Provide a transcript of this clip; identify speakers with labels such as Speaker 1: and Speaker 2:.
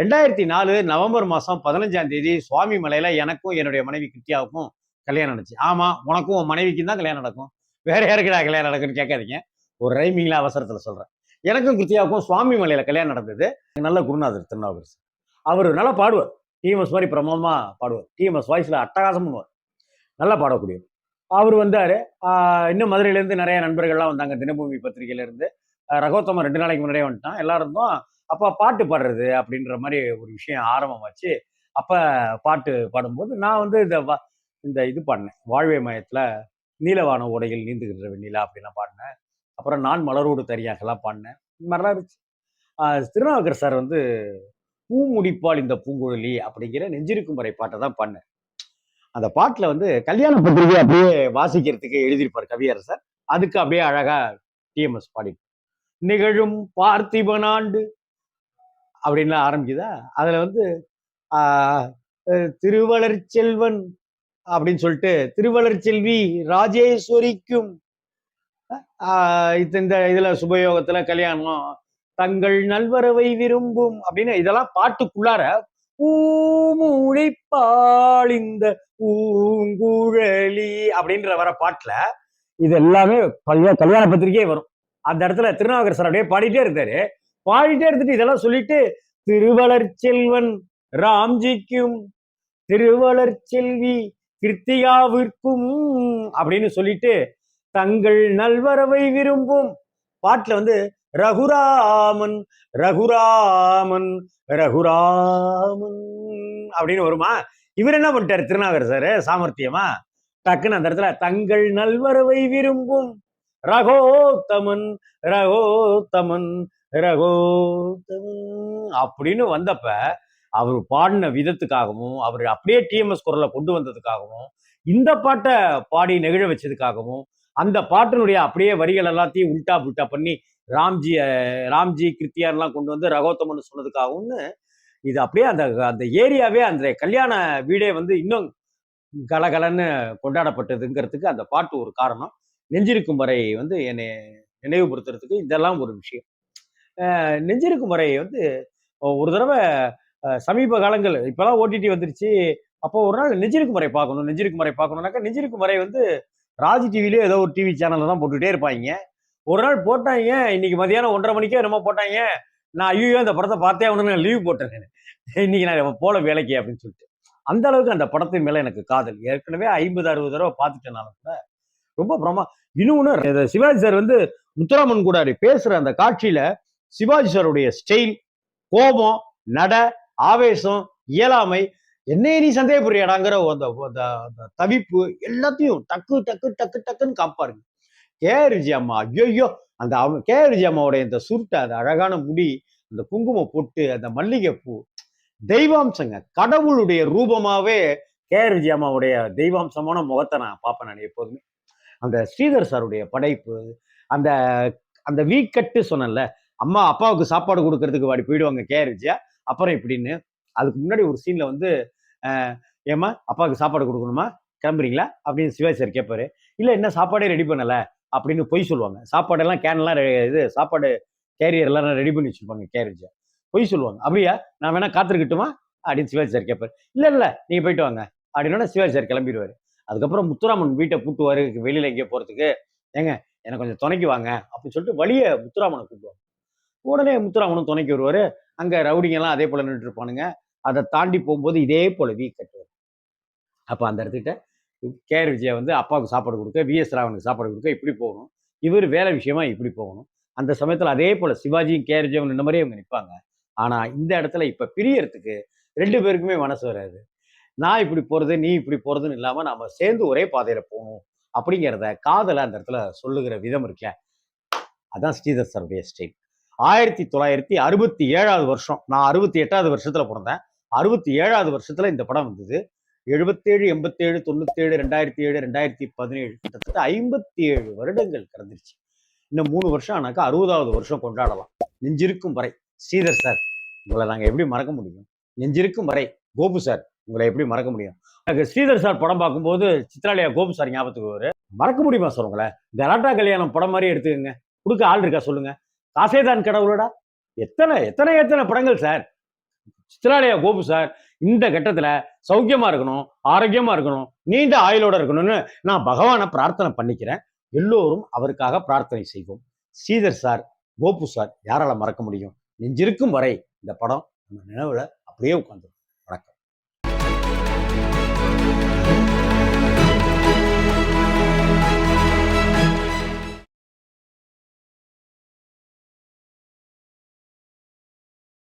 Speaker 1: 2004 November மாசம் 15ஆம் தேதி சுவாமி மலையில எனக்கும் என்னுடைய மனைவி கிருத்தியாவுக்கும் கல்யாணம் நடந்துச்சு. ஆமா, உனக்கும் உன் மனைவிக்கும் தான் கல்யாணம் நடக்கும். வேற யாருக்குடா கல்யாணம் நடக்குன்னு கேட்காதீங்க. ஒரு ரைமிங்ல அவசரத்துல சொல்றேன். எனக்கும் கிருத்தியாவுக்கும் சுவாமி மலையில கல்யாணம் நடந்தது. நல்ல குருநாதர் திருநாவுக்கரசர். அவரு நல்லா பாடுவார். டிஎம்எஸ் மாதிரி பிரமாதமா பாடுவார். டிஎம்எஸ் வாய்ஸ்ல அட்டகாசம் பண்ணுவார். நல்லா பாடக்கூடியவர். அவர் வந்தாரு. இன்னும் மதுரையிலேருந்து நிறைய நண்பர்கள்லாம் வந்தாங்க. தினபூமி பத்திரிகையில இருந்து. ரகோத்தமன் 2 நாளைக்கு முன்னாடியே வந்துட்டான். எல்லாரும் இருந்தோம். அப்ப பாட்டு பாடுறது அப்படின்ற மாதிரி ஒரு விஷயம் ஆரம்பமாச்சு. அப்ப பாட்டு பாடும்போது நான் வந்து இந்த இது பாடினேன். வாழ்வே மையத்துல நீலவான ஓடையில் நீந்துகின்ற வெண்ணிலா அப்படிலாம் பாடினேன். அப்புறம் நான் மலரோடு தனியாகலாம் பாடினேன். இந்த மாதிரிலாம் இருந்துச்சு. திருநாவுக்கர் சார் வந்து பூ முடிப்பால் இந்த பூங்குழலி அப்படிங்கிற நெஞ்சிருக்கும் வரை பாட்டை தான் பாடினேன். அந்த பாட்டுல வந்து கல்யாண பத்திரிகை அப்படியே வாசிக்கிறதுக்கு எழுதியிருப்பார் கவியரசர். அதுக்கு அப்படியே அழகா டிஎம்எஸ் பாடி நிகழும் பார்த்திபனாண்டு அப்படின்னு ஆரம்பிக்குதா. அதுல வந்து ஆஹ் திருவளர் செல்வன் அப்படின்னு சொல்லிட்டு திருவளர் செல்வி ராஜேஸ்வரிக்கும் இந்த இதுல சுபயோகத்துல கல்யாணம் தங்கள் நல்வரவை விரும்பும் அப்படின்னு இதெல்லாம் பாட்டுக்குள்ளார பூமுழிப்பாள் இந்த பூங்குழலி அப்படின்ற வர பாட்டுல இது எல்லாமே கல்யாண பத்திரிகையே வரும். அந்த இடத்துல திருநாவுக்கரசர் சார் அப்படியே பாடிட்டே இருக்காரு. பாடிட்டே இருந்துட்டு இதெல்லாம் சொல்லிட்டு திருவளர் செல்வன் ராம்ஜிக்கும் திருவளர் செல்வி கிருத்திகாவிற்கும் அப்படின்னு சொல்லிட்டு தங்கள் நல்வரவை விரும்பும் பாட்டுல வந்து ரகுராமன் ரகுராமன் ரகுராமன் அப்படின்னு வருமா. இவர் என்ன பண்ணிட்டாரு திருநாவுக்கரசர் சாமர்த்தியமா டக்குன்னு அந்த இடத்துல தங்கள் நல்வரவை விரும்பும் ரகோத்தமன் ரகோத்தமன் ரகோத்தமன் அப்படின்னு வந்தப்ப அவர் பாடின விதத்துக்காகவும் அவர் அப்படியே டிஎம்எஸ் குரலை கொண்டு வந்ததுக்காகவும் இந்த பாட்டை பாடி நெகிழ வச்சதுக்காகவும் அந்த பாட்டினுடைய அப்படியே வரிகள் எல்லாத்தையும் உல்டா புல்டா பண்ணி ராம்ஜி கிருத்தியார்லாம் கொண்டு வந்து ரகோத்தமன் சொன்னதுக்காகவும் இது அப்படியே அந்த அந்த ஏரியாவே அந்த கல்யாண வீடே வந்து இன்னும் கலகலன்னு கொண்டாடப்பட்டதுங்கிறதுக்கு அந்த பாட்டு ஒரு காரணம். நெஞ்சிருக்கும் வரை வந்து என்னை நினைவுபடுத்துறதுக்கு இதெல்லாம் ஒரு விஷயம். நெஞ்சிருக்கும் வரை வந்து ஒரு தடவை சமீப காலங்கள் இப்பெல்லாம் ஓடிடி வந்துருச்சு. அப்போ ஒரு நாள் நெஞ்சிருக்கும் வரை பார்க்கணும் நெஞ்சிருக்கும் வரை பார்க்கணும்னாக்கா நெஞ்சிருக்கும் வரை வந்து ராஜ் டிவிலேயே ஏதோ ஒரு டிவி சேனல்ல தான் போட்டுக்கிட்டே இருப்பாங்க. ஒரு நாள் போட்டாங்க, இன்னைக்கு மதியானம் 1:30 மணிக்கே என்னமோ போட்டாங்க. நான் ஐயோ இந்த படத்தை பார்த்தே ஆகணும்னு லீவ் போட்டேன். இன்னைக்கு நான் போல வேலைக்கு அப்படின்னு சொல்லிட்டு அந்த அளவுக்கு அந்த படத்தின் மேல எனக்கு காதல். ஏற்கனவே 50-60 தடவை பார்த்துட்டேனாலும் கூட ரொம்ப பிரமா. இன்னொன்னு சிவாஜி சார் வந்து முத்துராமன் கூட பேசுற அந்த காட்சியில சிவாஜி சாருடைய ஸ்டைல், கோபம், நட, ஆவேசம், இயலாமை, என்னைய நீ சந்தேகப்படுறியாடாங்கிற அந்த தவிப்பு எல்லாத்தையும் டக்கு டக்கு டக்கு டக்குன்னு காப்பாருங்க. கேஆர் விஜய் அம்மா ஐயோ அந்த கேஆர் விஜய் அம்மாவுடைய இந்த சுருட்டை, அந்த அழகான முடி, அந்த குங்கும பொட்டு, அந்த மல்லிகை பூ, தெய்வாம்சங்க. கடவுளுடைய ரூபமாவே கேஆர் விஜய் அம்மாவுடைய தெய்வாம்சமான முகத்தை நான் பார்ப்பேன் நான் எப்போதுமே. அந்த ஸ்ரீதர் சாருடைய படைப்பு, அந்த அந்த வீக்கட்டு சொன்னேன்ல, அம்மா அப்பாவுக்கு சாப்பாடு கொடுக்கறதுக்கு வாடி போயிடுவாங்க கேஆர் விஜயா. அப்புறம் இப்படின்னு அதுக்கு முன்னாடி ஒரு சீன்ல வந்து ஏமா அப்பாவுக்கு சாப்பாடு கொடுக்கணுமா, கிளம்புறீங்களா அப்படின்னு சிவாஜி சார் கேட்பாரு. இல்ல என்ன சாப்பாடே ரெடி பண்ணல அப்படின்னு பொய் சொல்லுவாங்க. சாப்பாடெல்லாம் கேன்லாம் இது சாப்பாடு கேரியர் எல்லாம் ரெடி பண்ணி வச்சிருப்பாங்க கேஆர் விஜயா. பொய் சொல்லுவாங்க. அப்படியா, நான் வேணா காத்திருக்கட்டுமா அப்படின்னு சிவாஜி சார் கேட்பாரு. இல்ல நீங்க போயிட்டு வாங்க அப்படின்னா சிவாஜி சார் கிளம்பிடுவாரு. அதுக்கப்புறம் முத்துராமன் வீட்டை கூட்டுவாரு வெளியில எங்கேயோ போறதுக்கு. ஏங்க எனக்கு கொஞ்சம் துணைக்கு வாங்க அப்படின்னு சொல்லிட்டு வழிய முத்துராமனை கூப்பிடுவாங்க. உடனே முத்துராமனும் துணைக்கு வருவாரு. அங்க ரவுடிங்க எல்லாம் அதே போல நின்றுட்டு இருப்பானுங்க. அதை தாண்டி போகும்போது இதே போல வீ கட்டுவார். அப்ப அந்த இடத்துக்கிட்ட கேஆர் விஜயா வந்து அப்பாவுக்கு சாப்பாடு கொடுக்க, விஎஸ் ராவனுக்கு சாப்பாடு கொடுக்க இப்படி போகணும். இவர் வேலை விஷயமா இப்படி போகணும். அந்த சமயத்துல அதே போல சிவாஜியும் கேஆர் விஜயாவும் இந்த மாதிரி அவங்க நிற்பாங்க. ஆனா இந்த இடத்துல இப்ப பிரியறதுக்கு 2 பேருக்குமே மனசு வராது. நான் இப்படி போறது நீ இப்படி போறதுன்னு இல்லாம நாம சேர்ந்து ஒரே பாதையில போகணும் அப்படிங்கிறத காதல அந்த இடத்துல சொல்லுகிற விதம் இருக்குல்ல, அதான் ஸ்ரீதர் சாருடைய ஸ்டைல். 1967 வருஷம், நான் 68வது வருஷத்துல பிறந்தேன். 67வது வருஷத்துல இந்த படம் வந்தது. 77, 87, 97, 2007, 2017 கிட்டத்தட்ட 57 வருடங்கள் கடந்துருச்சு. இன்னும் 3 வருஷம் ஆனாக்கா 60வது வருஷம் கொண்டாடலாம். நெஞ்சிருக்கும் வரை ஸ்ரீதர் சார் உங்களை நாங்க எப்படி மறக்க முடியும்? நெஞ்சிருக்கும் வரை கோபு சார் உங்களை எப்படி மறக்க முடியும்? எனக்கு ஸ்ரீதர் சார் படம் பார்க்கும்போது சித்ராலயா கோபு சார் ஞாபகத்துக்கு வரும். மறக்க முடியுமா சார் உங்களை? கலாட்டா கல்யாணம் படம் மாதிரி எடுத்துக்கங்க. கொடுக்க ஆள் இருக்கா சொல்லுங்க. காசேதான் கடவுளடா. எத்தனை எத்தனை எத்தனை படங்கள் சார். சித்ராலயா கோபு சார் இந்த கட்டத்துல சௌக்கியமா இருக்கணும், ஆரோக்கியமா இருக்கணும், நீண்ட ஆயுளோட இருக்கணும்னு நான் பகவானை பிரார்த்தனை பண்ணிக்கிறேன். எல்லோரும் அவருக்காக பிரார்த்தனை செய்வோம். ஸ்ரீதர் சார், கோபு சார் யாரால மறக்க முடியும்? நெஞ்சிருக்கும் வரை இந்த படம் நம்ம நினைவுல அப்படியே உட்கார்ந்துரும்.